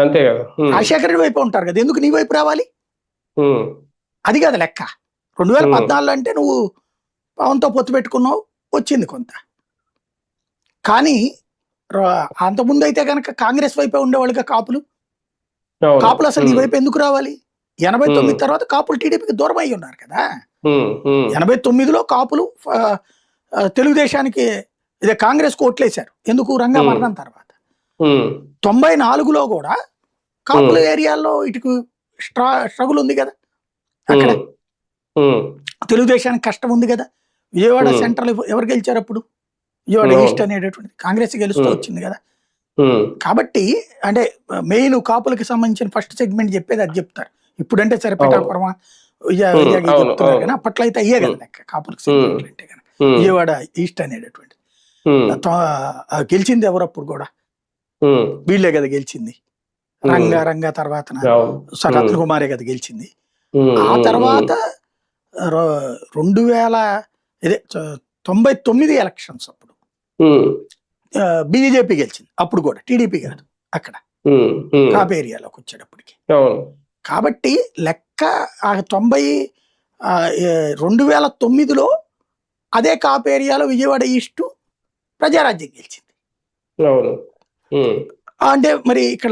అంతే కదా. రాజశేఖర రెడ్డి వైపు ఉంటారు కదా, ఎందుకు నీ వైపు రావాలి? ఉమ్, అది కదా లెక్క. 2014 అంటే నువ్వు పవన్తో పొత్తు పెట్టుకున్నావు, వచ్చింది కొంత. కానీ అంతకుముందు అయితే కనుక కాంగ్రెస్ వైపే ఉండేవాళ్ళుగా కాపులు. అవును. కాపులు అసలు నీ వైపు ఎందుకు రావాలి? 89 తర్వాత కాపులు టీడీపీకి దూరం అయి ఉన్నారు కదా. 89లో కాపులు తెలుగుదేశానికి ఇదే కాంగ్రెస్ కు ఓట్లేశారు. ఎందుకు? రంగా మరణం తర్వాత. 94లో కూడా కాపుల ఏరియాల్లో ఇటుకు స్ట్రగుల్ ఉంది కదా. అక్కడ తెలుగుదేశానికి కష్టం ఉంది కదా. విజయవాడ సెంట్రల్ ఎవరు గెలిచారు అప్పుడు? విజయవాడ ఈస్ట్ అనేటటువంటి కాంగ్రెస్ గెలుస్తూ వచ్చింది కదా. కాబట్టి అంటే మెయిన్ కాపులకి సంబంధించిన ఫస్ట్ సెగ్మెంట్ చెప్పేది అది చెప్తారు. ఇప్పుడంటే సరే పిఠాపురమా విజయవాడ చెప్తున్నారు కానీ అప్పట్లో అయితే అయ్యే కదా లెక్క కాపులకి సెగ్మెంట్లు అంటే కనుక. విజయవాడ ఈస్ట్ అనేటటువంటి గెలిచింది ఎవరు అప్పుడు కూడా? వీళ్ళే కదా గెలిచింది. రంగా తర్వాత రత్న కుమారే కదా గెలిచింది. ఆ తర్వాత 99 ఎలక్షన్స్ అప్పుడు బీజేపీ గెలిచింది. అప్పుడు కూడా టీడీపీ కాదు అక్కడ కాపు ఏరియాలోకి వచ్చేటప్పటికి. కాబట్టి లెక్క 2009లో అదే కాపు ఏరియాలో విజయవాడ ఈస్ట్ ప్రజారాజ్యం గెలిచింది. అంటే మరి ఇక్కడ